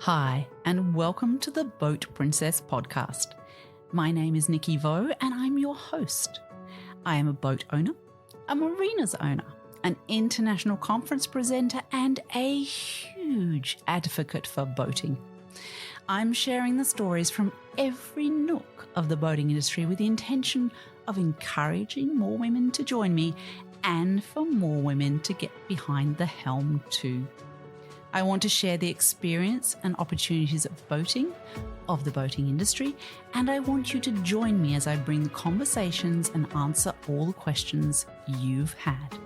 Hi, and welcome to the Boat Princess podcast. My name is Nikki Vo, and I'm your host. I am a boat owner, a marinas owner, an international conference presenter, and a huge advocate for boating. I'm sharing the stories from every nook of the boating industry with the intention of encouraging more women to join me and for more women to get behind the helm too. I want to share the experience and opportunities of boating, of the boating industry, and I want you to join me as I bring the conversations and answer all the questions you've had.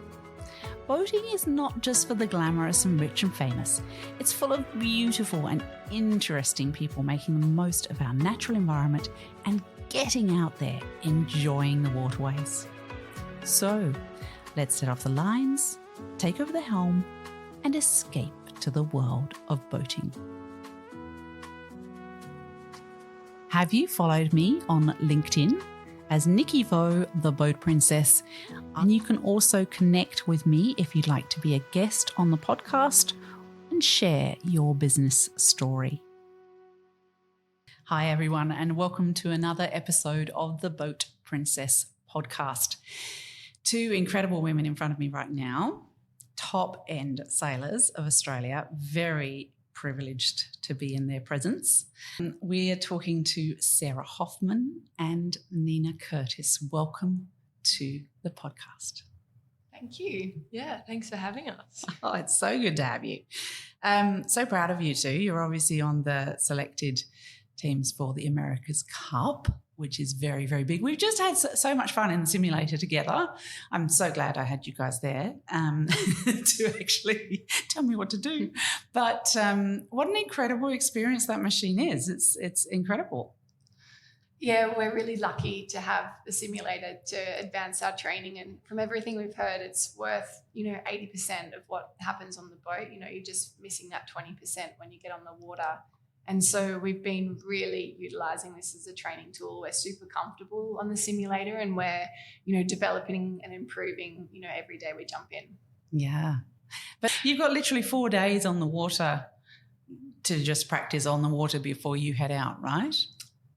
Boating is not just for the glamorous and rich and famous. It's full of beautiful and interesting people making the most of our natural environment and getting out there, enjoying the waterways. So, let's set off the lines, take over the helm, and escape to the world of boating. Have you followed me on LinkedIn as Nikki Vo, the Boat Princess? And you can also connect with me if you'd like to be a guest on the podcast and share your business story. Hi everyone, and welcome to another episode of the Boat Princess podcast. Two incredible women in front of me right now. Top-end sailors of Australia, very privileged to be in their presence. We are talking to Sarah Hoffman and Nina Curtis. Welcome to the podcast. Thank you. Yeah, thanks for having us. Oh, it's so good to have you. So proud of you two. You're obviously on the selected teams for the America's Cup, which is very, very big. We've just had so much fun in the simulator together. I'm so glad I had you guys there to actually tell me what to do. But what an incredible experience that machine is. It's incredible. Yeah, we're really lucky to have the simulator to advance our training. And from everything we've heard, it's worth, 80% of what happens on the boat. You're just missing that 20% when you get on the water. And so we've been really utilising this as a training tool. We're super comfortable on the simulator and we're, developing and improving, every day we jump in. Yeah. But you've got literally 4 days on the water to just practice on the water before you head out, right?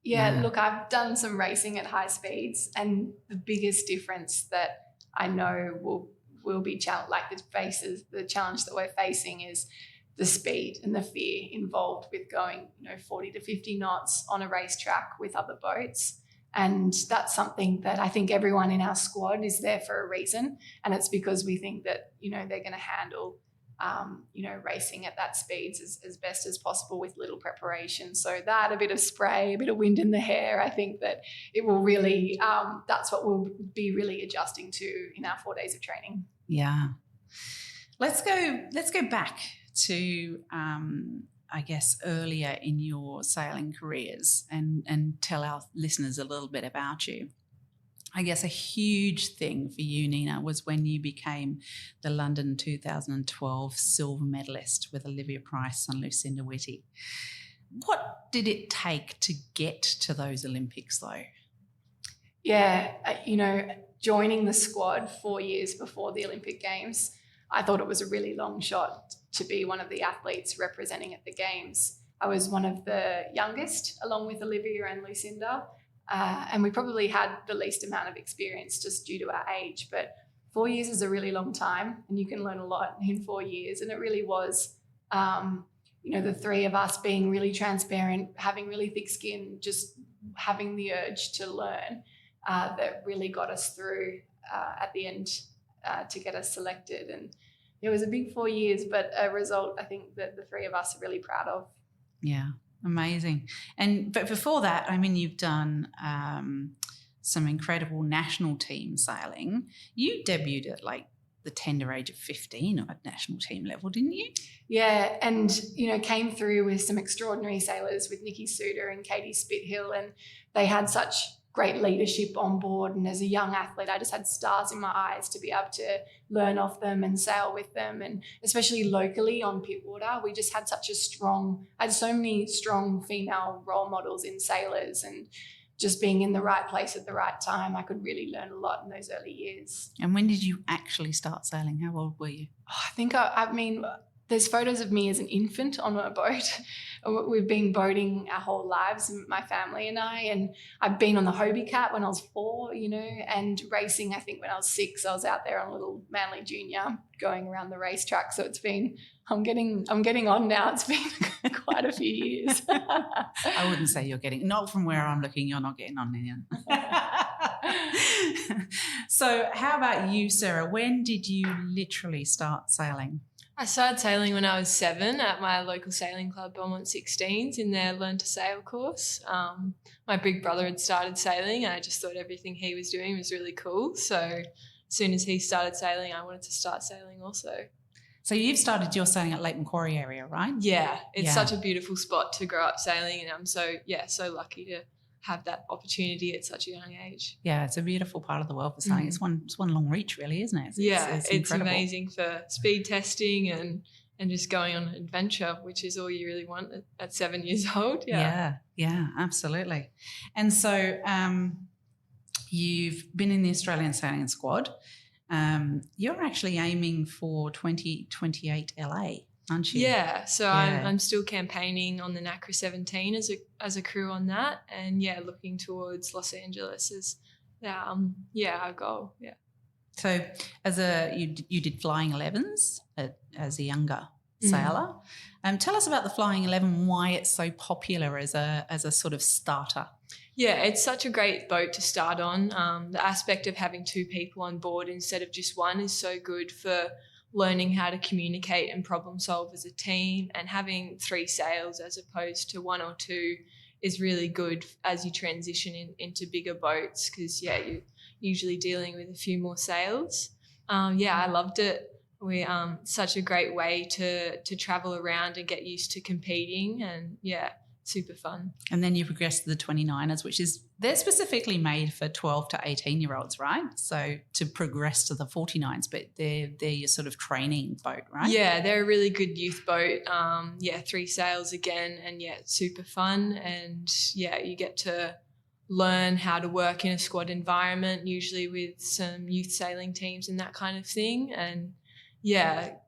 Yeah, look, I've done some racing at high speeds, and the biggest difference that I know will be the challenge that we're facing is the speed and the fear involved with going, 40 to 50 knots on a racetrack with other boats. And that's something that I think everyone in our squad is there for a reason. And it's because we think that, they're going to handle, racing at that speeds as best as possible with little preparation. So that, a bit of spray, a bit of wind in the hair, I think that it will really, that's what we'll be really adjusting to in our 4 days of training. Yeah. Let's go back to, I guess, earlier in your sailing careers and tell our listeners a little bit about you. I guess a huge thing for you, Nina, was when you became the London 2012 silver medalist with Olivia Price and Lucinda Whitty. What did it take to get to those Olympics, though? Yeah, joining the squad 4 years before the Olympic Games, I thought it was a really long shot to be one of the athletes representing at the Games. I was one of the youngest, along with Olivia and Lucinda, and we probably had the least amount of experience just due to our age. But 4 years is a really long time, and you can learn a lot in 4 years. And it really was, the three of us being really transparent, having really thick skin, just having the urge to learn that really got us through at the end to get us selected. And it was a big 4 years, but a result I think that the three of us are really proud of. Yeah, amazing. But before that, you've done some incredible national team sailing. You debuted at the tender age of 15 at national team level, didn't you? Yeah, and came through with some extraordinary sailors with Nikki Suter and Katie Spithill, and they had such great leadership on board. And as a young athlete, I just had stars in my eyes to be able to learn off them and sail with them. And especially locally on Pittwater, we just had I had so many strong female role models in sailors, and just being in the right place at the right time, I could really learn a lot in those early years. And when did you actually start sailing? How old were you? I think, There's photos of me as an infant on a boat. We've been boating our whole lives, my family and I, and I've been on the Hobie Cat when I was 4, and racing, I think when I was 6, I was out there on a little Manly Junior going around the racetrack. So I'm getting on now. It's been quite a few years. I wouldn't say you're getting, not from where I'm looking, you're not getting on now. So how about you, Sarah? When did you literally start sailing? I started sailing when I was 7 at my local sailing club, Belmont 16s, in their Learn to Sail course. My big brother had started sailing and I just thought everything he was doing was really cool. So as soon as he started sailing, I wanted to start sailing also. So you've started your sailing at Lake Macquarie area, right? Yeah, it's such a beautiful spot to grow up sailing, and I'm so lucky to have that opportunity at such a young age. Yeah, it's a beautiful part of the world for sailing. It's one long reach, really, isn't it? It's amazing for speed testing and just going on an adventure, which is all you really want at 7 years old. Yeah, absolutely. And so you've been in the Australian sailing squad. You're actually aiming for 2028 LA, aren't you? Yeah, so I'm still campaigning on the NACRA 17 as a crew on that, and looking towards Los Angeles as our goal. Yeah. So you did flying 11s as a younger sailor. Tell us about the flying 11, why it's so popular as a sort of starter. Yeah, it's such a great boat to start on. The aspect of having 2 people on board instead of just one is so good for learning how to communicate and problem solve as a team, and having 3 sails as opposed to 1 or 2 is really good as you transition into bigger boats, because you're usually dealing with a few more sails. I loved it. We such a great way to travel around and get used to competing, and super fun. And then you progress to the 29ers, which is, they're specifically made for 12 to 18-year-olds, right? So to progress to the 49s, but they're your sort of training boat, right? Yeah, they're a really good youth boat. 3 sails again, and it's super fun. And you get to learn how to work in a squad environment, usually with some youth sailing teams and that kind of thing. And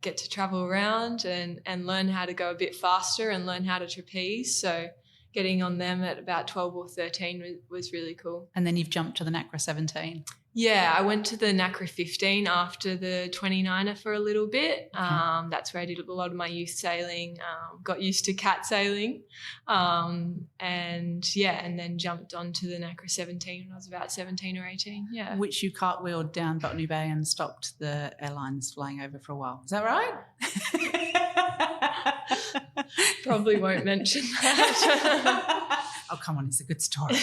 get to travel around and learn how to go a bit faster and learn how to trapeze. So getting on them at about 12 or 13 was really cool. And then you've jumped to the NACRA 17. Yeah, I went to the NACRA 15 after the 29er for a little bit. Okay. That's where I did a lot of my youth sailing, got used to cat sailing, and then jumped onto the NACRA 17 when I was about 17 or 18, Which you cartwheeled down Botany Bay and stopped the airlines flying over for a while. Is that right? Probably won't mention that. Oh, come on, it's a good story.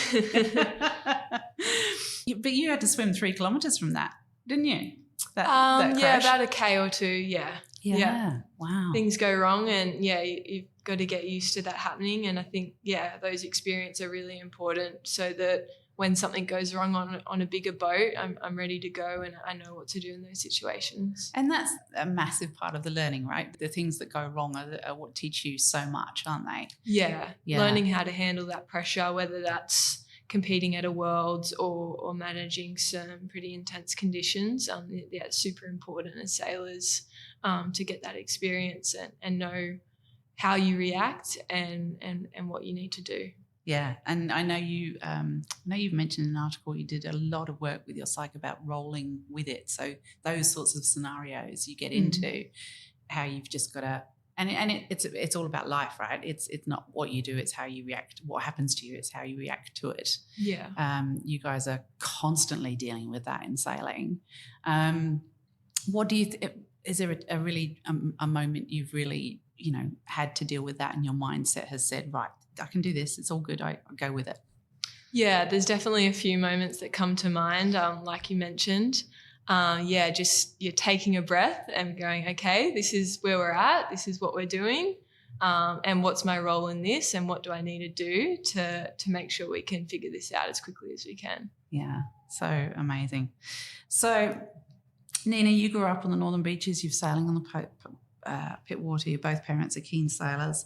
But you had to swim 3 kilometres from that, didn't you? That crash? About a K or 2, Yeah. Wow. Things go wrong, and you've got to get used to that happening. And I think, those experiences are really important, so that when something goes wrong on a bigger boat, I'm ready to go and I know what to do in those situations. And that's a massive part of the learning, right? The things that go wrong are what teach you so much, aren't they? Yeah. Learning how to handle that pressure, whether that's competing at a Worlds or managing some pretty intense conditions. It's super important as sailors to get that experience and know how you react and what you need to do. Yeah, and I know you've mentioned in an article you did a lot of work with your psych about rolling with it. So those sorts of scenarios you get into, how you've just got to, and it's all about life, right? It's not what you do, it's how you react. What happens to you, it's how you react to it. Yeah. You guys are constantly dealing with that in sailing. What do you? Is there a really a moment you've really had to deal with that, and your mindset has said, right, I can do this, it's all good, I go with it? Yeah, there's definitely a few moments that come to mind, like you mentioned. Just you're taking a breath and going, okay, this is where we're at, this is what we're doing, and what's my role in this, and what do I need to do to make sure we can figure this out as quickly as we can. Yeah, so amazing. So, Nina, you grew up on the Northern Beaches, you're sailing on the Pittwater, your both parents are keen sailors.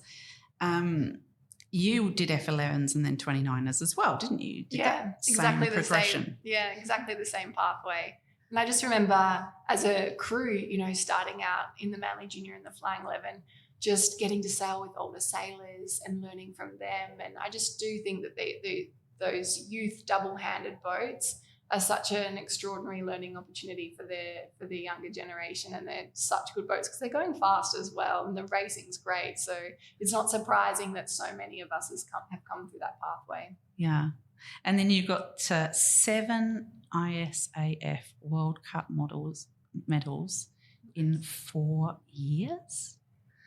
You did F11s and then 29ers as well, didn't you? Exactly the same. Yeah, exactly the same pathway. And I just remember as a crew, you know, starting out in the Manly Junior and the Flying 11, just getting to sail with all the sailors and learning from them. And I just do think that those youth double-handed boats are such an extraordinary learning opportunity for the younger generation, and they're such good boats because they're going fast as well, and the racing's great. So it's not surprising that so many of us have come through that pathway. Yeah. And then you've got 7 ISAF World Cup medals in 4 years.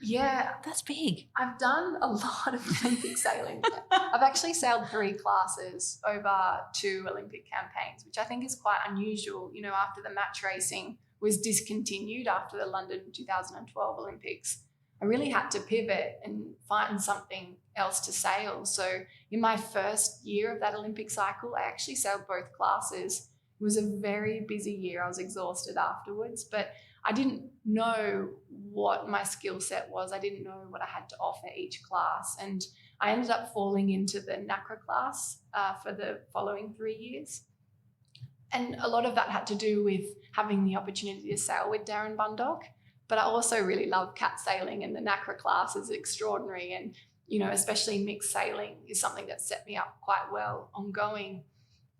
Yeah. That's big. I've done a lot of Olympic sailing. I've actually sailed 3 classes over 2 Olympic campaigns, which I think is quite unusual. You know, after the match racing was discontinued after the London 2012 Olympics, I really had to pivot and find something else to sail. So in my first year of that Olympic cycle, I actually sailed both classes. It was a very busy year. I was exhausted afterwards, but I didn't know what my skill set was. I didn't know what I had to offer each class. And I ended up falling into the NACRA class for the following 3 years. And a lot of that had to do with having the opportunity to sail with Darren Bundock. But I also really love cat sailing, and the NACRA class is extraordinary. And, you know, especially mixed sailing is something that set me up quite well ongoing.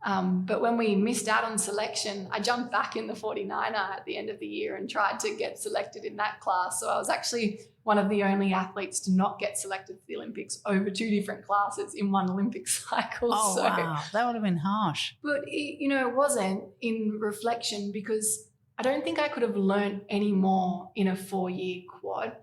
But when we missed out on selection, I jumped back in the 49er at the end of the year and tried to get selected in that class. So I was actually one of the only athletes to not get selected for the Olympics over 2 different classes in one Olympic cycle. Oh, so, wow. That would have been harsh. But, it wasn't in reflection, because I don't think I could have learned any more in a 4-year quad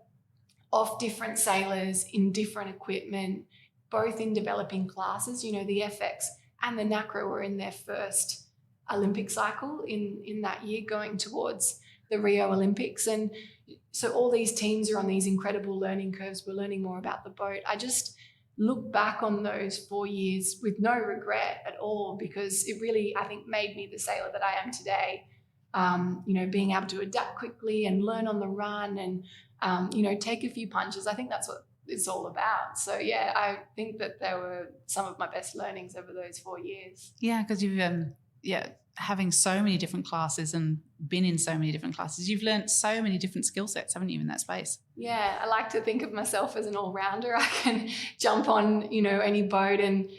of different sailors in different equipment, both in developing classes. You know, the FX and the NACRA were in their first Olympic cycle in that year, going towards the Rio Olympics. And so all these teams are on these incredible learning curves. We're learning more about the boat. I just look back on those 4 years with no regret at all, because it really, I think, made me the sailor that I am today. Being able to adapt quickly and learn on the run and, take a few punches. I think that's what it's all about. So, yeah, I think that there were some of my best learnings over those 4 years. Yeah, because you've, having so many different classes and been in so many different classes, you've learnt so many different skill sets, haven't you, in that space? Yeah, I like to think of myself as an all-rounder. I can jump on, any boat, and,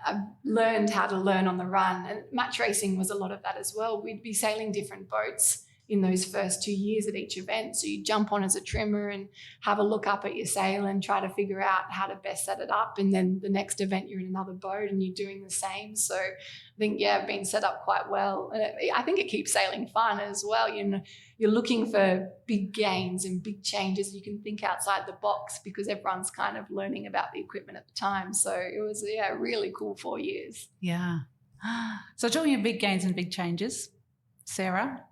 I've learned how to learn on the run. And match racing was a lot of that as well. We'd be sailing different boats in those first 2 years at each event. So you jump on as a trimmer and have a look up at your sail and try to figure out how to best set it up. And then the next event, you're in another boat and you're doing the same. So I think, I've been set up quite well. And I think it keeps sailing fun as well. You're looking for big gains and big changes. You can think outside the box because everyone's kind of learning about the equipment at the time. So it was, a really cool 4 years. Yeah. So talking of big gains and big changes, Sarah,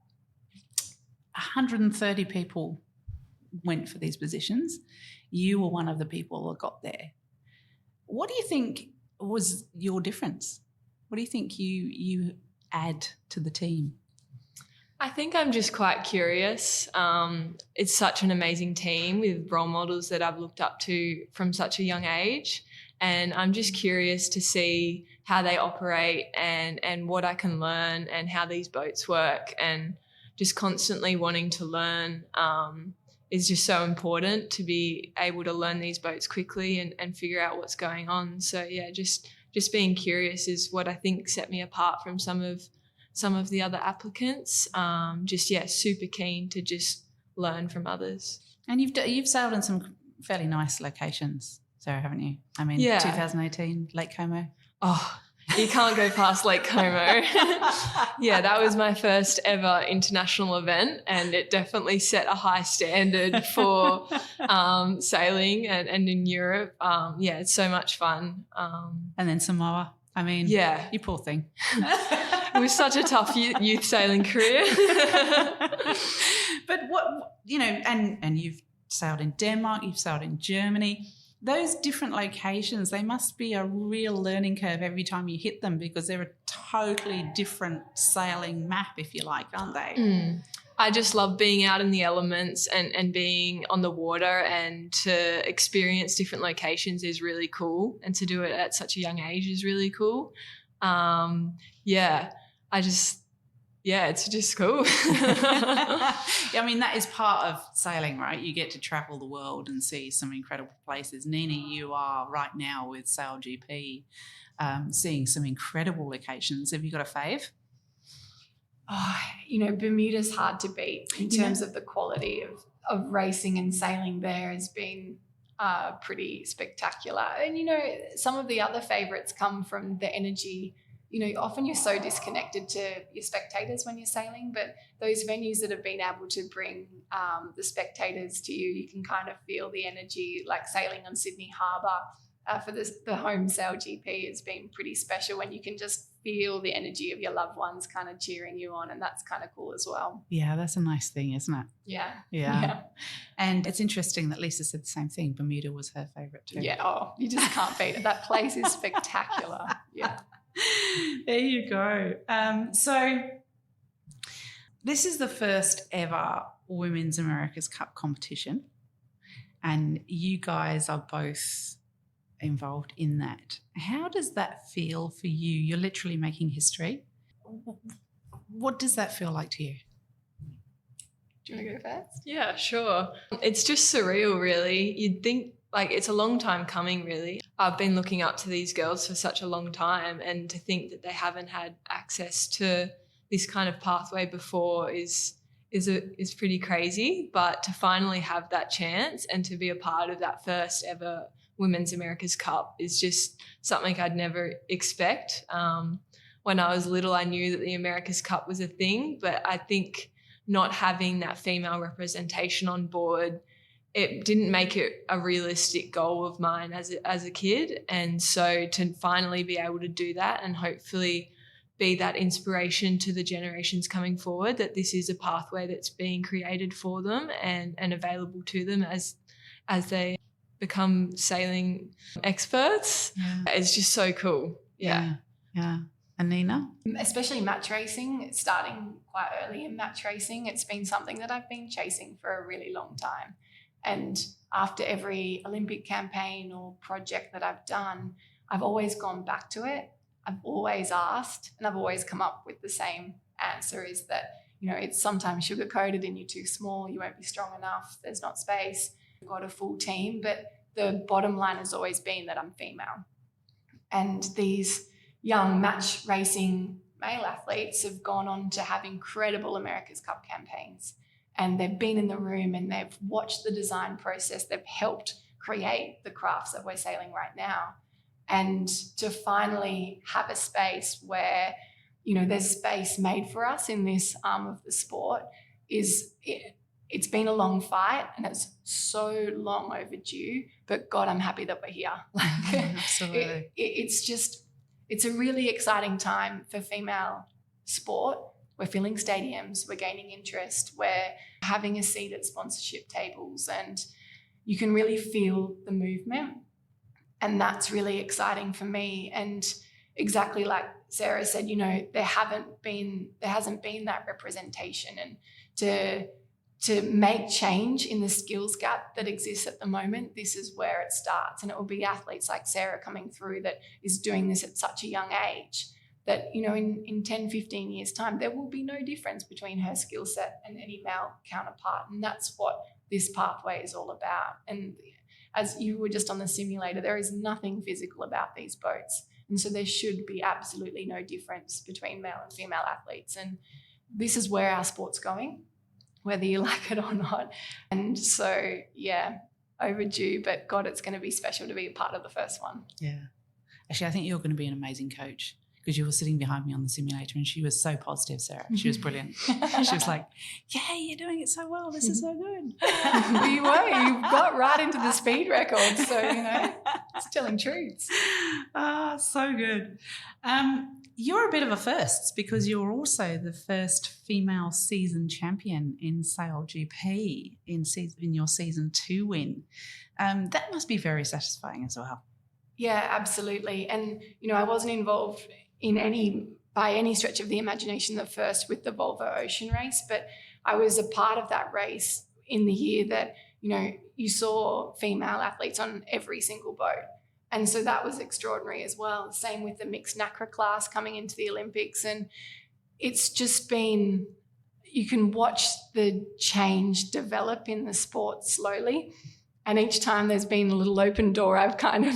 130 people went for these positions. You were one of the people that got there. What do you think was your difference? What do you think you add to the team? I think I'm just quite curious. It's such an amazing team with role models that I've looked up to from such a young age. And I'm just curious to see how they operate and what I can learn and how these boats work. And just constantly wanting to learn is just so important, to be able to learn these boats quickly and figure out what's going on. So, yeah, just being curious is what I think set me apart from some of the other applicants. Super keen to just learn from others. And you've sailed in some fairly nice locations, Sarah, haven't you? I mean, 2018, Lake Como. Oh, you can't go past Lake Como. Yeah, that was my first ever international event, and it definitely set a high standard for sailing and in Europe. It's so much fun. And then Samoa. I mean, you poor thing. It was such a tough youth sailing career. But and you've sailed in Denmark, you've sailed in Germany. Those different locations, they must be a real learning curve every time you hit them, because they're a totally different sailing map, if you like, aren't they? I just love being out in the elements and being on the water, and to experience different locations is really cool, and to do it at such a young age is really cool. yeah, it's just cool. I mean, that is part of sailing, right? You get to travel the world and see some incredible places. Nina, you are right now with Sail GP, seeing some incredible locations. Have you got a fave? Oh, Bermuda's hard to beat in terms of the quality of racing and sailing there has been pretty spectacular. And, some of the other favourites come from the energy. Often you're so disconnected to your spectators when you're sailing, but those venues that have been able to bring the spectators to you, you can kind of feel the energy, like sailing on Sydney Harbour for the home Sail GP has been pretty special when you can just feel the energy of your loved ones kind of cheering you on, and that's kind of cool as well. Yeah, that's a nice thing, isn't it? Yeah. And it's interesting that Lisa said the same thing. Bermuda was her favourite too. Yeah, you just can't beat it. That place is spectacular. Yeah. There you go. So this is the first ever Women's America's Cup competition, and you guys are both involved in that. How does that feel for you? You're literally making history. What does that feel like to you? Do you want to go first? Yeah, sure. It's just surreal, really. You'd think it's a long time coming, really. I've been looking up to these girls for such a long time, and to think that they haven't had access to this kind of pathway before is pretty crazy. But to finally have that chance and to be a part of that first ever Women's America's Cup is just something I'd never expect. When I was little, I knew that the America's Cup was a thing, but I think not having that female representation on board, it didn't make it a realistic goal of mine as a kid. And so to finally be able to do that and hopefully be that inspiration to the generations coming forward, that this is a pathway that's being created for them and available to them as they become sailing experts. Yeah. It's just so cool. Yeah. And Nina? Especially match racing, starting quite early in match racing, it's been something that I've been chasing for a really long time. And after every Olympic campaign or project that I've done, I've always gone back to it. I've always asked, and I've always come up with the same answer, is that, it's sometimes sugar-coated and you're too small, you won't be strong enough, there's not space. We've got a full team, but the bottom line has always been that I'm female. And these young match racing male athletes have gone on to have incredible America's Cup campaigns. And they've been in the room and they've watched the design process. They've helped create the crafts that we're sailing right now. And to finally have a space where, there's space made for us in this arm of the sport it's been a long fight and it's so long overdue, but God, I'm happy that we're here. Absolutely. It's a really exciting time for female sport. We're filling stadiums, we're gaining interest, we're having a seat at sponsorship tables, and you can really feel the movement. And that's really exciting for me. And exactly like Sarah said, there hasn't been that representation, and to make change in the skills gap that exists at the moment, this is where it starts. And it will be athletes like Sarah coming through that is doing this at such a young age that, in 10, 15 years' time, there will be no difference between her skill set and any male counterpart. And that's what this pathway is all about. And as you were just on the simulator, there is nothing physical about these boats. And so there should be absolutely no difference between male and female athletes. And this is where our sport's going, whether you like it or not. And so, overdue, but God, it's going to be special to be a part of the first one. Yeah. Actually, I think you're going to be an amazing coach, because you were sitting behind me on the simulator and she was so positive, Sarah. She was brilliant. She was like, yeah, you're doing it so well. This is so good. Well, you were. You got right into the speed record. So, it's telling truths. So good. You're a bit of a first, because you're also the first female season champion in Sail GP in your season 2 win. That must be very satisfying as well. Yeah, absolutely. And, I wasn't involved by any stretch of the imagination the first with the Volvo Ocean race, but I was a part of that race in the year that, you saw female athletes on every single boat. And so that was extraordinary as well. Same with the mixed NACRA class coming into the Olympics. And it's just been, you can watch the change develop in the sport slowly. And each time there's been a little open door, I've kind of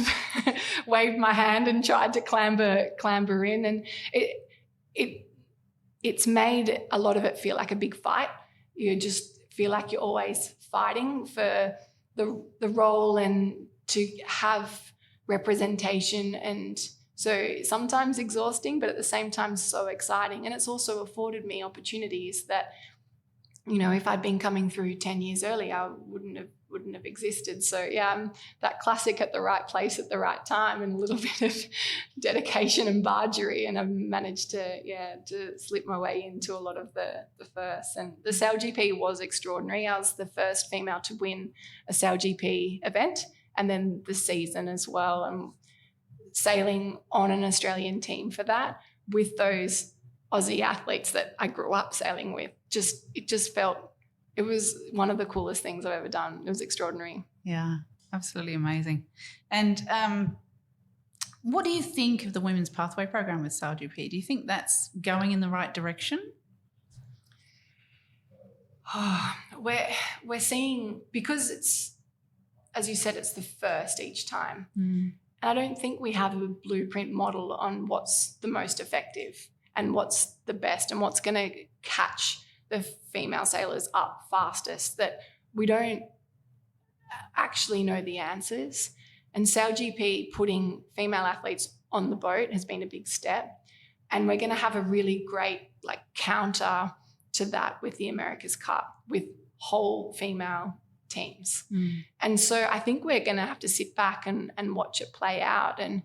waved my hand and tried to clamber in. And it's made a lot of it feel like a big fight. You just feel like you're always fighting for the role and to have representation. And so sometimes exhausting, but at the same time so exciting. And it's also afforded me opportunities that, you know, if I'd been coming through 10 years earlier, I wouldn't have existed. So yeah, I'm that classic at the right place at the right time, and a little bit of dedication and bargery, and I've managed to slip my way into a lot of the first. And the Sail GP was extraordinary. I was the first female to win a Sail GP event, and then the season as well, and sailing on an Australian team for that with those Aussie athletes that I grew up sailing with. It just felt, it was one of the coolest things I've ever done. It was extraordinary. Yeah, absolutely amazing. And what do you think of the Women's Pathway program with Sail GP? Do you think that's going in the right direction? We're seeing, because it's, as you said, it's the first each time. I don't think we have a blueprint model on what's the most effective and what's the best and what's going to catch the female sailors up fastest, that we don't actually know the answers. And Sail GP putting female athletes on the boat has been a big step. And we're going to have a really great counter to that with the America's Cup, with whole female teams. And so I think we're going to have to sit back and watch it play out. And,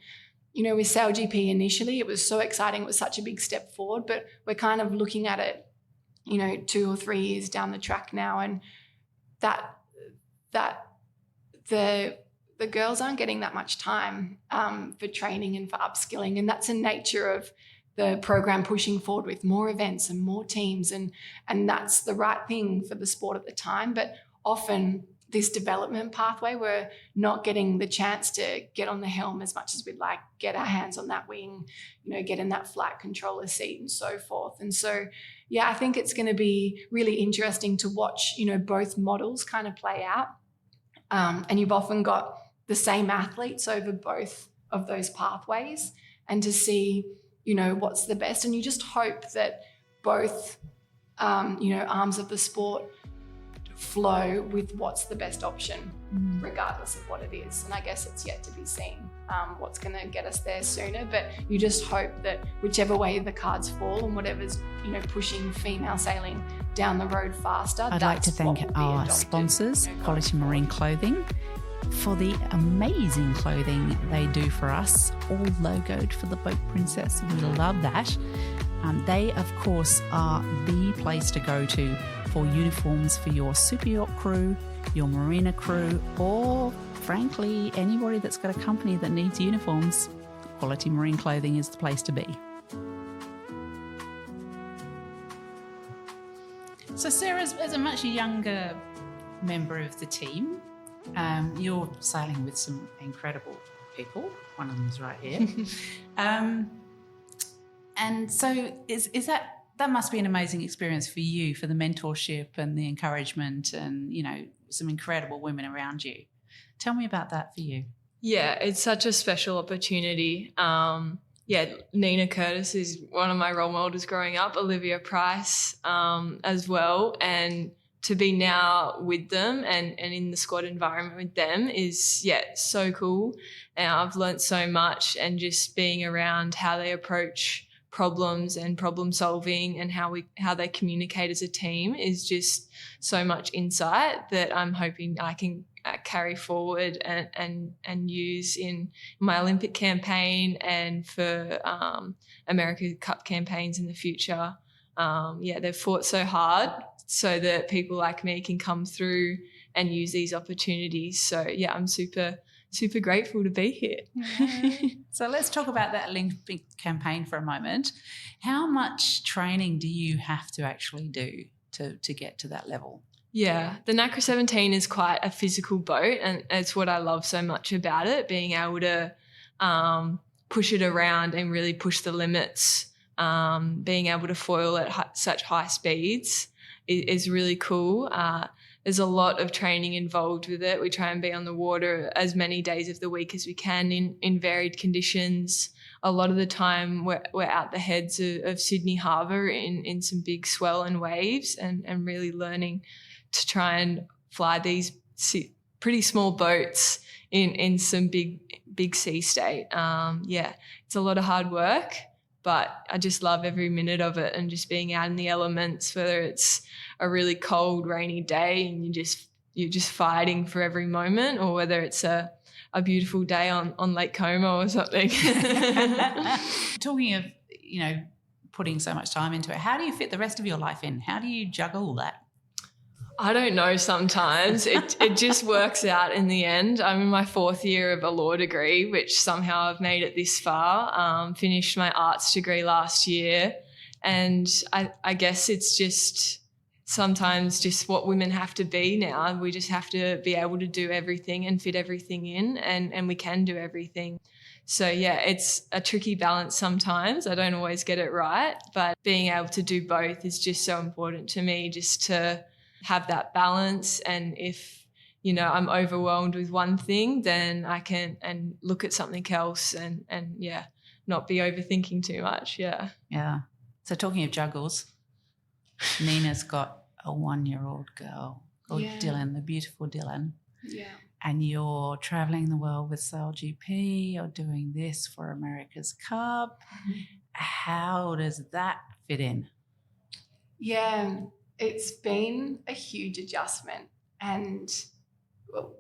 you know, with Sail GP initially, it was so exciting. It was such a big step forward, but we're kind of looking at it, you know, 2 or 3 years down the track now, and that the girls aren't getting that much time for training and for upskilling. And that's the nature of the program pushing forward with more events and more teams. And that's the right thing for the sport at the time. But often this development pathway, we're not getting the chance to get on the helm as much as we'd like, get our hands on that wing, you know, get in that flight controller seat and so forth. And so, yeah, I think it's going to be really interesting to watch, you know, both models kind of play out. And you've often got the same athletes over both of those pathways, and to see, you know, what's the best. And you just hope that both, you know, arms of the sport flow with what's the best option, regardless of what it is. And I guess it's yet to be seen what's going to get us there sooner, but you just hope that whichever way the cards fall and whatever's, you know, pushing female sailing down the road faster. I'd like to thank our sponsors, Quality Marine Clothing, for the amazing clothing they do for us, all logoed for the Boat Princess. We love that. They, of course, are the place to go to for uniforms for your super yacht crew, your marina crew, or frankly, anybody that's got a company that needs uniforms. Quality Marine Clothing is the place to be. So Sarah, as a much younger member of the team, you're sailing with some incredible people. One of them is right here. And so is that must be an amazing experience for you, for the mentorship and the encouragement and, you know, some incredible women around you. Tell me about that for you. Yeah, it's such a special opportunity. Nina Curtis is one of my role models growing up, Olivia Price as well. And to be now with them and in the squad environment with them is, so cool. And I've learnt so much, and just being around how they approach problems and problem solving and how they communicate as a team is just so much insight that I'm hoping I can carry forward and use in my Olympic campaign and for America Cup campaigns in the future. They've fought so hard so that people like me can come through and use these opportunities. So I'm super grateful to be here. So let's talk about that Olympic campaign for a moment. How much training do you have to actually do to get to that level? Yeah, the NACRA 17 is quite a physical boat, and it's what I love so much about it, being able to push it around and really push the limits being able to foil at such high speeds is really cool. There's a lot of training involved with it. We try and be on the water as many days of the week as we can in varied conditions. A lot of the time we're out the heads of Sydney Harbour in some big swell and waves and really learning to try and fly these pretty small boats in some big sea state. It's a lot of hard work, but I just love every minute of it and just being out in the elements, whether it's a really cold, rainy day and you're just fighting for every moment, or whether it's a beautiful day on Lake Como or something. Talking of, putting so much time into it, how do you fit the rest of your life in? How do you juggle all that? I don't know sometimes. It just works out in the end. I'm in my 4th year of a law degree, which somehow I've made it this far. Finished my arts degree last year. And I guess it's just sometimes just what women have to be now. We just have to be able to do everything and fit everything in, and we can do everything. So, it's a tricky balance sometimes. I don't always get it right, but being able to do both is just so important to me, just to have that balance. And if, I'm overwhelmed with one thing, then I can and look at something else and not be overthinking too much. Yeah. So talking of juggles, Nina's got a 1-year-old girl called Dylan, the beautiful Dylan. Yeah. And you're travelling the world with Sail GP, you're doing this for America's Cup. Mm-hmm. How does that fit in? Yeah, it's been a huge adjustment. And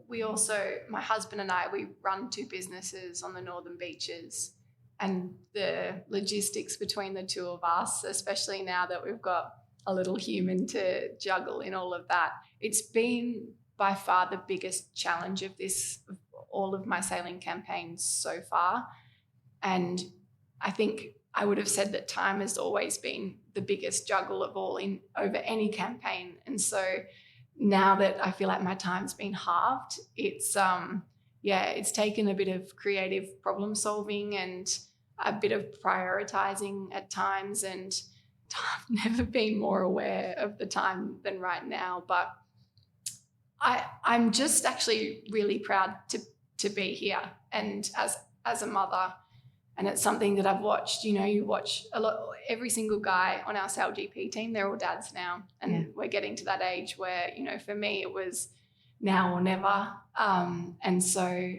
we also, my husband and I, we run 2 businesses on the Northern Beaches, and the logistics between the 2 of us, especially now that we've got a little human to juggle in all of that, it's been by far the biggest challenge of all of my sailing campaigns so far. And I think I would have said that time has always been the biggest juggle of all over any campaign. And so now that I feel like my time's been halved, it's taken a bit of creative problem solving and a bit of prioritizing at times. And I've never been more aware of the time than right now. But I'm just actually really proud to be here and as a mother. And it's something that I've watched. You watch a lot. Every single guy on our Sail GP team, they're all dads now, and we're getting to that age where for me it was now or never. And so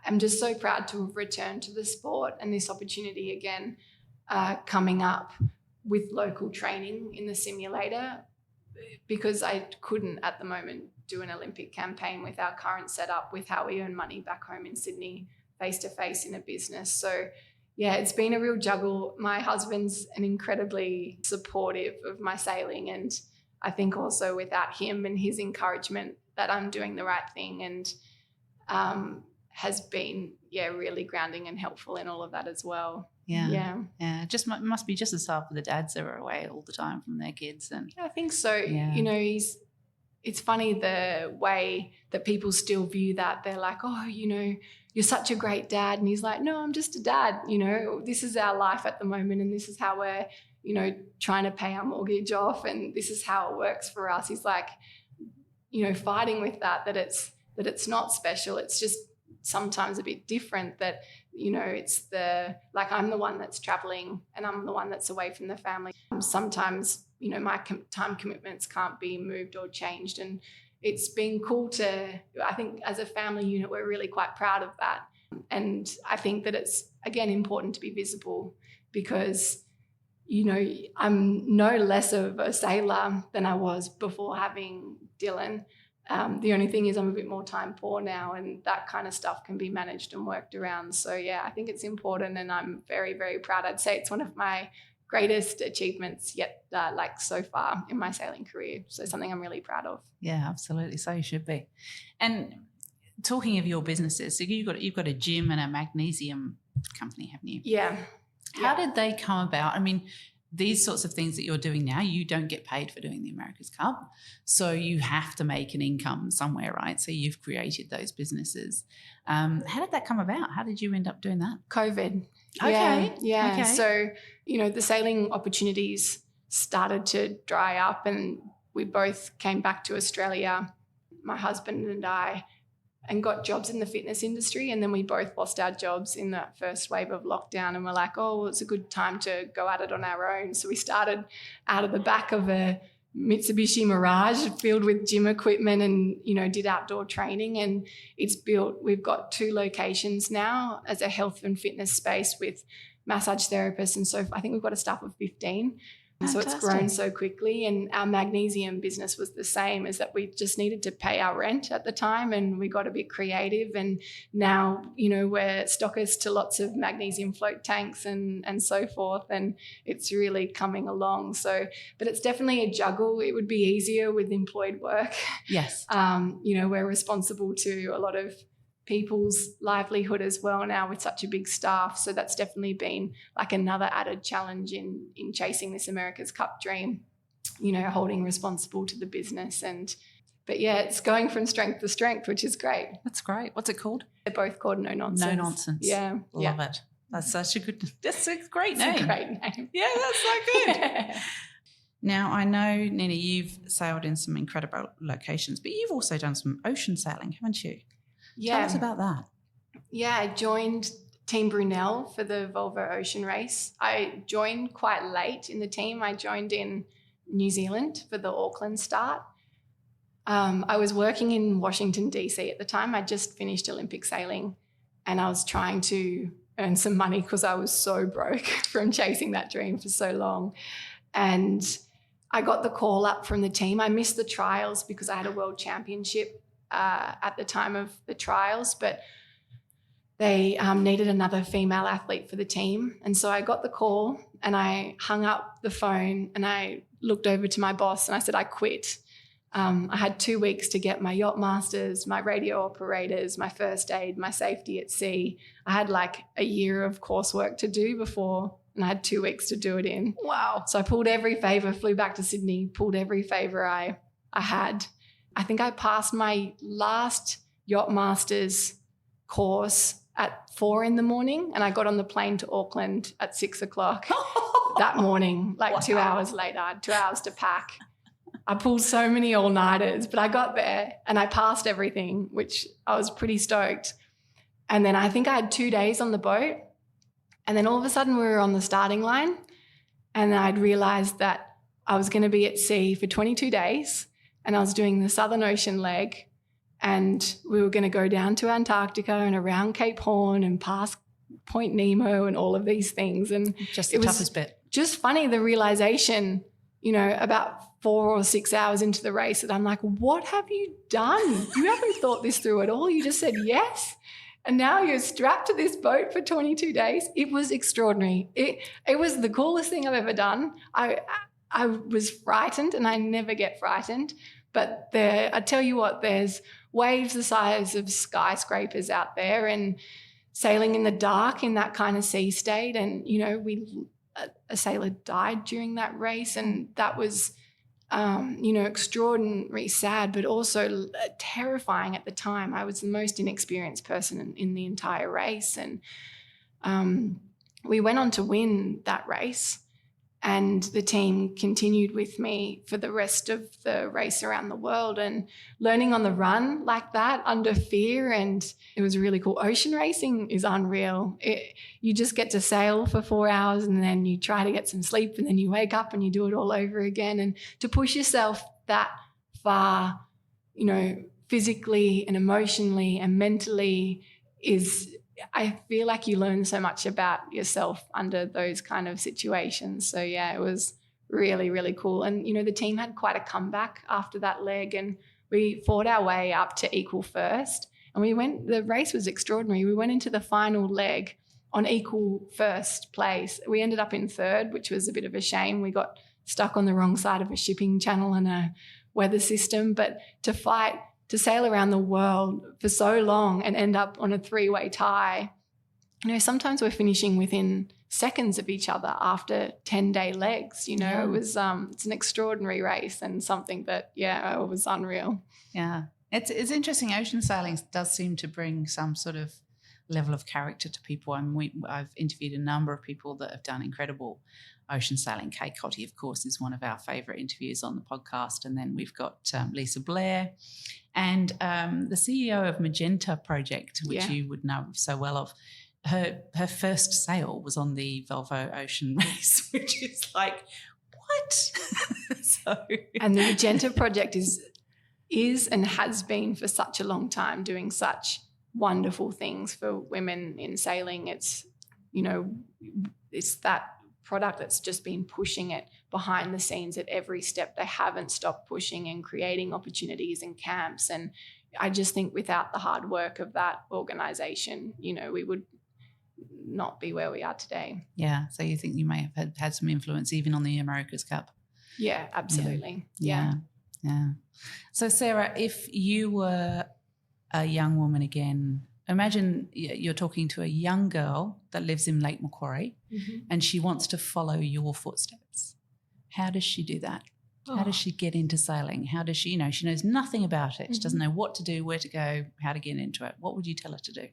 I'm just so proud to have returned to the sport and this opportunity again, coming up with local training in the simulator, because I couldn't at the moment do an Olympic campaign with our current setup, with how we earn money back home in Sydney, face-to-face in a business. So, it's been a real juggle. My husband's incredibly supportive of my sailing, and I think also without him and his encouragement that I'm doing the right thing, and has been, really grounding and helpful in all of that as well. Yeah. Just must be just as hard for the dads that are away all the time from their kids. And I think so. Yeah. It's funny the way that people still view that. They're like, oh, you're such a great dad. And he's like, no, I'm just a dad. This is our life at the moment, and this is how we're, trying to pay our mortgage off, and this is how it works for us. He's like, fighting with that it's not special. It's just sometimes a bit different, that, it's I'm the one that's traveling and I'm the one that's away from the family. Sometimes, my time commitments can't be moved or changed. And it's been cool I think as a family unit, we're really quite proud of that. And I think that it's, again, important to be visible, because, I'm no less of a sailor than I was before having Dylan. The only thing is I'm a bit more time poor now, and that kind of stuff can be managed and worked around. So, I think it's important, and I'm very, very proud. I'd say it's one of my greatest achievements yet, so far in my sailing career. So something I'm really proud of. Yeah, absolutely. So you should be. And talking of your businesses, so you've got a gym and a magnesium company, haven't you? Yeah. How did they come about? I mean, these sorts of things that you're doing now, you don't get paid for doing the America's Cup. So you have to make an income somewhere, right? So you've created those businesses. How did that come about? How did you end up doing that? COVID. Okay. Yeah. Okay. So, the sailing opportunities started to dry up and we both came back to Australia, my husband and I, and got jobs in the fitness industry. And then we both lost our jobs in that first wave of lockdown. And we're like, oh, well, it's a good time to go at it on our own. So we started out of the back of a Mitsubishi Mirage filled with gym equipment and, did outdoor training. And we've got 2 locations now as a health and fitness space with massage therapists. And so I think we've got a staff of 15. Fantastic. So it's grown so quickly. And our magnesium business was the same, is that we just needed to pay our rent at the time and we got a bit creative. And now, we're stockers to lots of magnesium float tanks and so forth. And it's really coming along. So, but it's definitely a juggle. It would be easier with employed work. Yes. We're responsible to a lot of people's livelihood as well now with such a big staff. So that's definitely been like another added challenge in chasing this America's Cup dream, holding responsible to the business. But yeah, it's going from strength to strength, which is great. That's great. What's it called? They're both called No Nonsense. No Nonsense. Yeah. Love it. That's a great name. It's a great name. Yeah, that's so good. Now, I know, Nina, you've sailed in some incredible locations, but you've also done some ocean sailing, haven't you? Yeah. Tell us about that. Yeah, I joined Team Brunel for the Volvo Ocean Race. I joined quite late in the team. I joined in New Zealand for the Auckland start. I was working in Washington, D.C. at the time. I just finished Olympic sailing and I was trying to earn some money because I was so broke from chasing that dream for so long. And I got the call up from the team. I missed the trials because I had a world championship at the time of the trials, but they needed another female athlete for the team. And so I got the call and I hung up the phone and I looked over to my boss and I said, I quit. I had 2 weeks to get my yacht masters, my radio operators, my first aid, my safety at sea. I had like a year of coursework to do before, and I had 2 weeks to do it in. Wow. So I pulled every favour, flew back to Sydney, pulled every favour I had. I think I passed my last yacht masters course at 4 a.m, and I got on the plane to Auckland at 6 o'clock that morning, like Wow. 2 hours later. I had 2 hours to pack. I pulled so many all-nighters, but I got there and I passed everything, which I was pretty stoked. And then I think I had 2 days on the boat, and then all of a sudden we were on the starting line and I'd realised that I was going to be at sea for 22 days and I was doing the Southern Ocean leg, and we were going to go down to Antarctica and around Cape Horn and past Point Nemo and all of these things. And Just the toughest bit. just funny, the realisation, about 4 or 6 hours into the race, that I'm like, what have you done? You haven't thought this through at all. You just said yes. And now you're strapped to this boat for 22 days. It was extraordinary. It was the coolest thing I've ever done. I was frightened, and I never get frightened. But I tell you what, there's waves the size of skyscrapers out there, and sailing in the dark in that kind of sea state. And, a sailor died during that race, and that was, extraordinary, sad, but also terrifying at the time. I was the most inexperienced person in the entire race. And we went on to win that race, and the team continued with me for the rest of the race around the world, and learning on the run like that under fear. And it was really cool. Ocean racing is unreal. You just get to sail for 4 hours and then you try to get some sleep, and then you wake up and you do it all over again. And to push yourself that far, physically and emotionally and mentally I feel like you learn so much about yourself under those kind of situations. So yeah, it was really, really cool. And, the team had quite a comeback after that leg, and we fought our way up to equal first. And the race was extraordinary. We went into the final leg on equal first place. We ended up in third, which was a bit of a shame. We got stuck on the wrong side of a shipping channel and a weather system. But to sail around the world for so long and end up on a 3-way tie, sometimes we're finishing within seconds of each other after 10-day legs. Yeah. It was it's an extraordinary race, and something that, it was unreal. Yeah. It's interesting. Ocean sailing does seem to bring some sort of level of character to people. And I've interviewed a number of people that have done incredible ocean sailing. Kay Cotty, of course, is one of our favourite interviews on the podcast. And then we've got Lisa Blair and the CEO of Magenta Project, which you would know so well of. Her first sail was on the Volvo Ocean Race, which is like, what? And the Magenta Project is and has been for such a long time doing such wonderful things for women in sailing. It's, it's that product that's just been pushing it behind the scenes at every step. They haven't stopped pushing and creating opportunities and camps. And I just think without the hard work of that organisation, we would not be where we are today. Yeah. So you think you may have had some influence even on the America's Cup? Yeah, absolutely. Yeah. So Sarah, if you were a young woman again, imagine you're talking to a young girl that lives in Lake Macquarie and she wants to follow your footsteps. How does she do that? How does she get into sailing? How does she, she knows nothing about it. She doesn't know what to do, where to go, how to get into it. What would you tell her to do?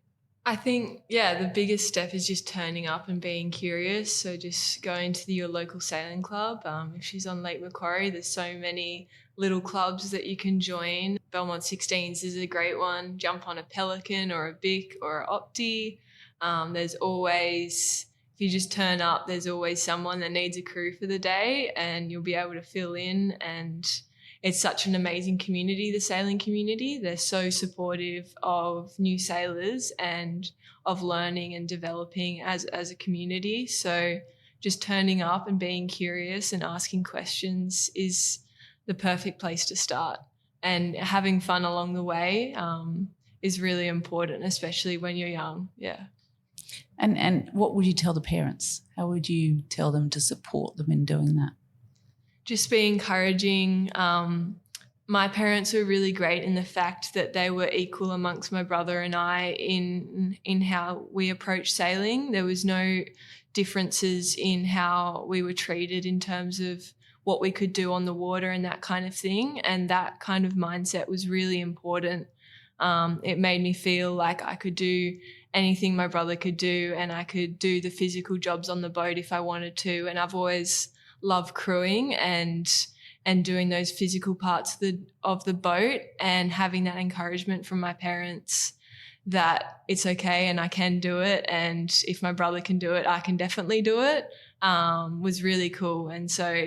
I think, the biggest step is just turning up and being curious. So just going to your local sailing club. If she's on Lake Macquarie, there's so many little clubs that you can join. Belmont 16s is a great one. Jump on a Pelican or a Bic or a Opti. There's always, if you just turn up, there's always someone that needs a crew for the day and you'll be able to fill in. And it's such an amazing community, the sailing community. They're so supportive of new sailors and of learning and developing as a community. So just turning up and being curious and asking questions is the perfect place to start. And having fun along the way is really important, especially when you're young. Yeah. And what would you tell the parents? How would you tell them to support them in doing that? Just be encouraging. My parents were really great in the fact that they were equal amongst my brother and I in how we approach sailing. There was no differences in how we were treated in terms of what we could do on the water and that kind of thing. And that kind of mindset was really important. It made me feel like I could do anything my brother could do and I could do the physical jobs on the boat if I wanted to. And I've always loved crewing and doing those physical parts of the boat, and having that encouragement from my parents that it's okay and I can do it, and if my brother can do it, I can definitely do it, was really cool. And so,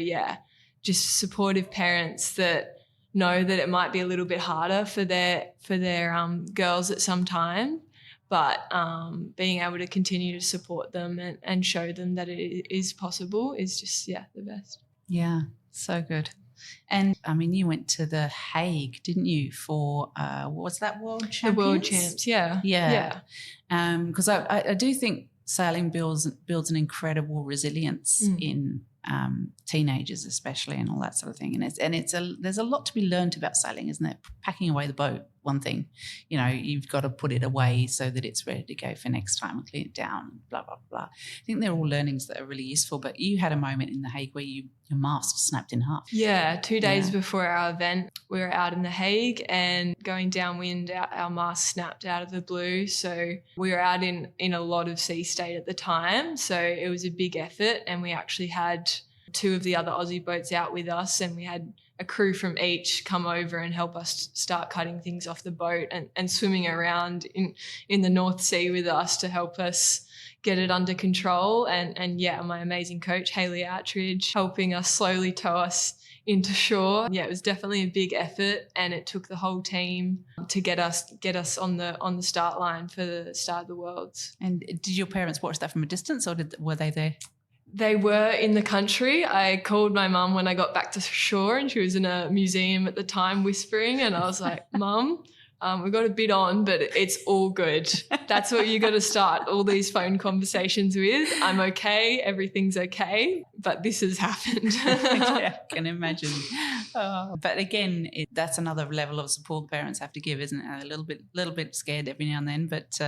just supportive parents that know that it might be a little bit harder for their girls at some time, but being able to continue to support them and show them that it is possible is just, the best. Yeah, so good. And, you went to The Hague, didn't you, for, what was that, World Champions? The World Champs, yeah. Because I do think sailing builds an incredible resilience in teenagers especially, and all that sort of thing. And there's a lot to be learned about sailing, isn't there? Packing away the boat, one thing, you've got to put it away so that it's ready to go for next time and clean it down, blah, blah, blah. I think they're all learnings that are really useful. But you had a moment in The Hague where your mast snapped in half. Yeah, 2 days before our event, we were out in The Hague and going downwind, our mast snapped out of the blue. So we were out in a lot of sea state at the time. So it was a big effort, and we actually had 2 of the other Aussie boats out with us, and we had a crew from each come over and help us start cutting things off the boat and swimming around in the North Sea with us to help us get it under control. And my amazing coach, Hayley Outridge, helping us slowly tow us into shore. Yeah, it was definitely a big effort, and it took the whole team to get us on the start line for the start of the Worlds. And did your parents watch that from a distance, or were they there? They were in the country. I called my mum when I got back to shore, and she was in a museum at the time whispering, and I was like, Mum, we got a bit on, but it's all good. That's what you got to start all these phone conversations with. I'm okay. Everything's okay. but this has happened. Yeah, I can imagine. But again, that's another level of support the parents have to give, isn't it? A little bit scared every now and then, but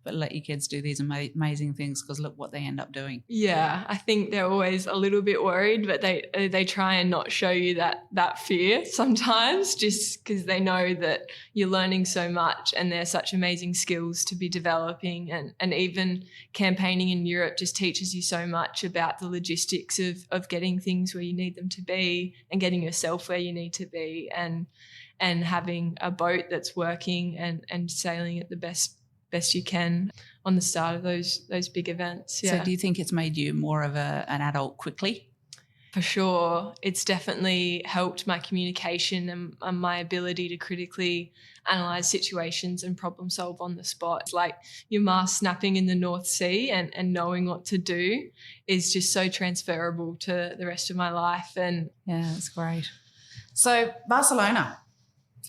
let your kids do these amazing things, because look what they end up doing. Yeah, I think they're always a little bit worried, but they try and not show you that fear sometimes, just because they know that you're learning so much and they're such amazing skills to be developing. And even campaigning in Europe just teaches you so much about the logistics of getting things where you need them to be and getting yourself where you need to be, and having a boat that's working and sailing at the best you can on the start of those big events. Yeah. So do you think it's made you more of an adult quickly? For sure. It's definitely helped my communication and my ability to critically analyse situations and problem solve on the spot. It's like your mast snapping in the North Sea and knowing what to do is just so transferable to the rest of my life. And yeah, that's great. So Barcelona,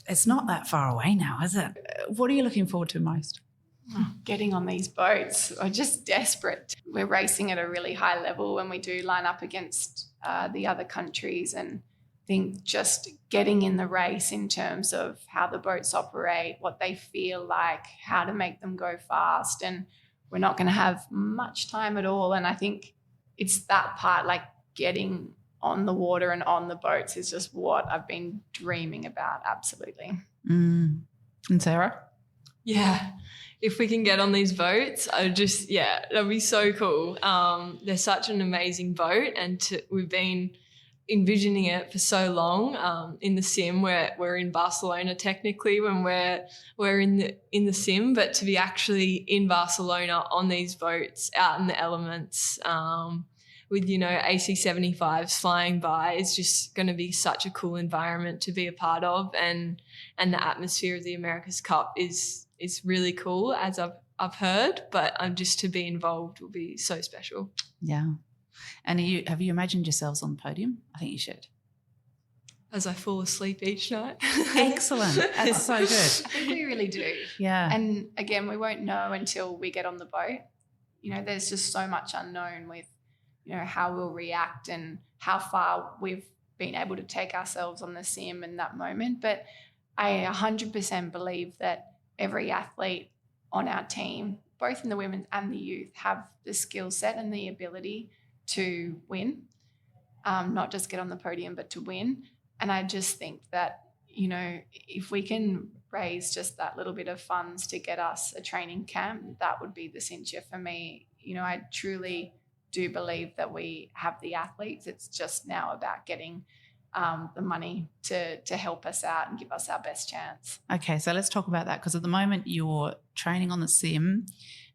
it's not that far away now, is it? What are you looking forward to most? Getting on these boats. We're just desperate. We're racing at a really high level when we do line up against the other countries, and I think just getting in the race in terms of how the boats operate, what they feel like, how to make them go fast, and we're not going to have much time at all. And I think it's that part, like getting on the water and on the boats, is just what I've been dreaming about. Absolutely. And Sarah? Yeah. If we can get on these boats, that'd be so cool. They're such an amazing boat, and we've been envisioning it for so long. In the sim, we're in Barcelona technically when we're in the sim, but to be actually in Barcelona on these boats, out in the elements, with AC-75s flying by, is just going to be such a cool environment to be a part of, and the atmosphere of the America's Cup is really cool, as I've heard, but just to be involved will be so special. Yeah. And have you imagined yourselves on the podium? I think you should. As I fall asleep each night. Excellent. That's so good. I think we really do. Yeah. And again, we won't know until we get on the boat. There's just so much unknown with, how we'll react and how far we've been able to take ourselves on the sim in that moment. But I 100% believe that every athlete on our team, both in the women's and the youth, have the skill set and the ability to win, not just get on the podium, but to win. And I just think that, if we can raise just that little bit of funds to get us a training camp, that would be the cincher for me. I truly do believe that we have the athletes. It's just now about getting the money to help us out and give us our best chance. Okay, so let's talk about that, because at the moment you're training on the sim,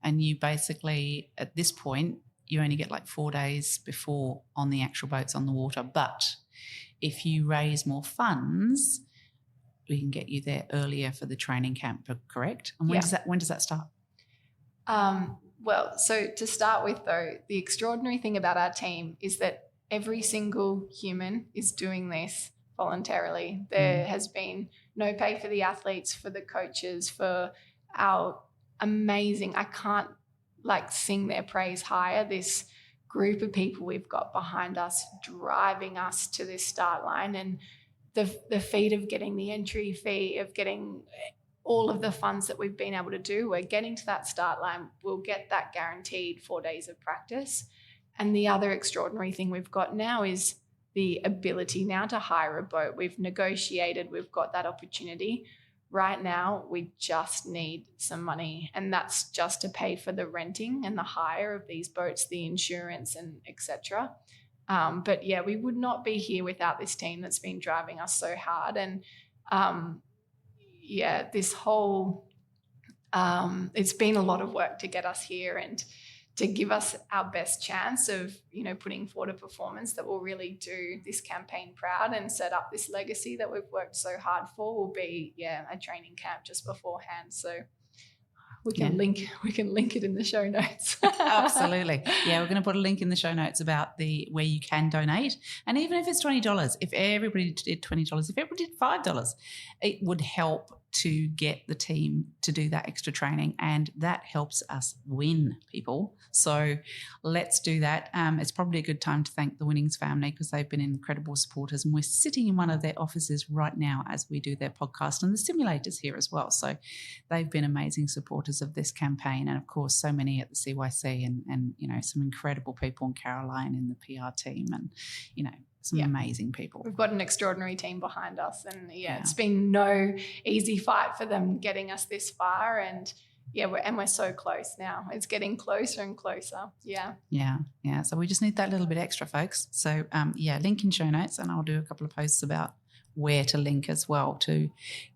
and you basically, at this point, you only get like 4 days before on the actual boats on the water. But if you raise more funds, we can get you there earlier for the training camp, correct? And when does that start? Well, so to start with, though, the extraordinary thing about our team is that every single human is doing this voluntarily. There has been no pay for the athletes, for the coaches, for our amazing, I can't sing their praise higher, this group of people we've got behind us, driving us to this start line, and the feat of getting the entry fee, of getting all of the funds that we've been able to do. We're getting to that start line. We'll get that guaranteed 4 days of practice. And the other extraordinary thing we've got now is the ability now to hire a boat. We've negotiated, we've got that opportunity. Right now, we just need some money, and that's just to pay for the renting and the hire of these boats, the insurance, and etc. But yeah, we would not be here without this team that's been driving us so hard. And this whole, it's been a lot of work to get us here and to give us our best chance of, putting forward a performance that will really do this campaign proud and set up this legacy that we've worked so hard for. Will be, a training camp just beforehand. So we can link it in the show notes. Absolutely. Yeah, we're going to put a link in the show notes about where you can donate. And even if it's $20, if everybody did $20, if everybody did $5, it would help to get the team to do that extra training, and that helps us win, people. So let's do that. It's probably a good time to thank the Winnings family because they've been incredible supporters, and we're sitting in one of their offices right now as we do their podcast, and the simulators here as well. So they've been amazing supporters of this campaign, and of course so many at the CYC and you know, some incredible people, and Caroline in the PR team, and you know, some amazing people. We've got an extraordinary team behind us, and it's been no easy fight for them getting us this far, and we're so close now. It's getting closer and closer. Yeah. So we just need that little bit extra, folks. So link in show notes, and I'll do a couple of posts about where to link as well to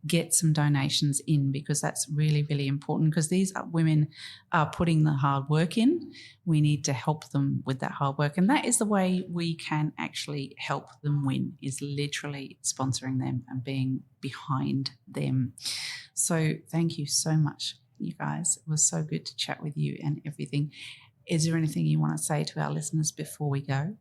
get some donations in, because that's really, really important, because these women are putting the hard work in. We need to help them with that hard work, and that is the way we can actually help them win, is literally sponsoring them and being behind them. So thank you so much, you guys. It was so good to chat with you and everything. Is there anything you want to say to our listeners before we go?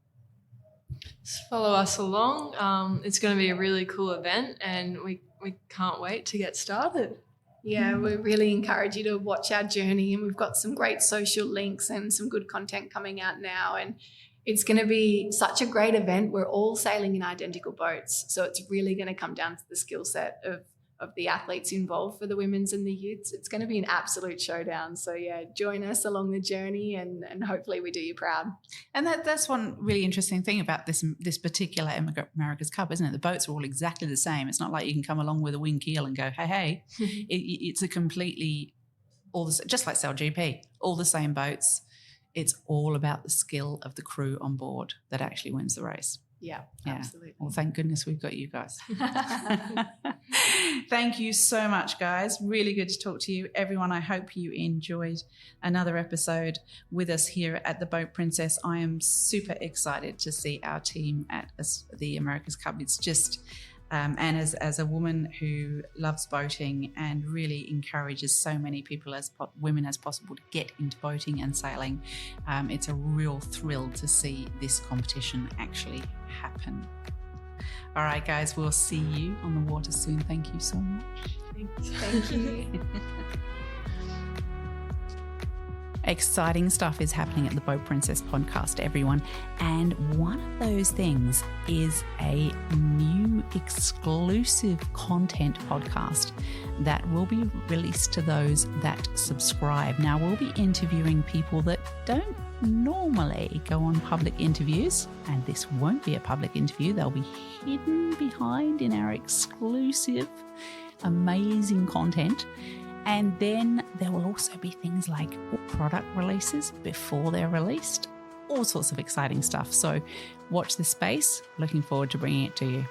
Just follow us along. It's going to be a really cool event, and we can't wait to get started. Yeah, we really encourage you to watch our journey, and we've got some great social links and some good content coming out now, and it's going to be such a great event. We're all sailing in identical boats, so it's really going to come down to the skill set of the athletes involved for the women's and the youths. It's going to be an absolute showdown. So join us along the journey, and hopefully we do you proud. And that's one really interesting thing about this particular America's Cup, isn't it? The boats are all exactly the same. It's not like you can come along with a wing keel and go, hey. It's a completely just like Sail GP, all the same boats. It's all about the skill of the crew on board that actually wins the race. Yeah, absolutely. Well, thank goodness we've got you guys. Thank you so much, guys. Really good to talk to you. Everyone, I hope you enjoyed another episode with us here at the Boat Princess. I am super excited to see our team at the America's Cup. It's just... and as a woman who loves boating and really encourages so many people women as possible to get into boating and sailing, it's a real thrill to see this competition actually happen. All right, guys, we'll see you on the water soon. Thank you so much. Thank you. Exciting stuff is happening at the Boat Princess podcast, everyone. And one of those things is a new exclusive content podcast that will be released to those that subscribe. Now, we'll be interviewing people that don't normally go on public interviews, and this won't be a public interview. They'll be hidden behind in our exclusive, amazing content. And then there will also be things like product releases before they're released, all sorts of exciting stuff. So watch this space. Looking forward to bringing it to you.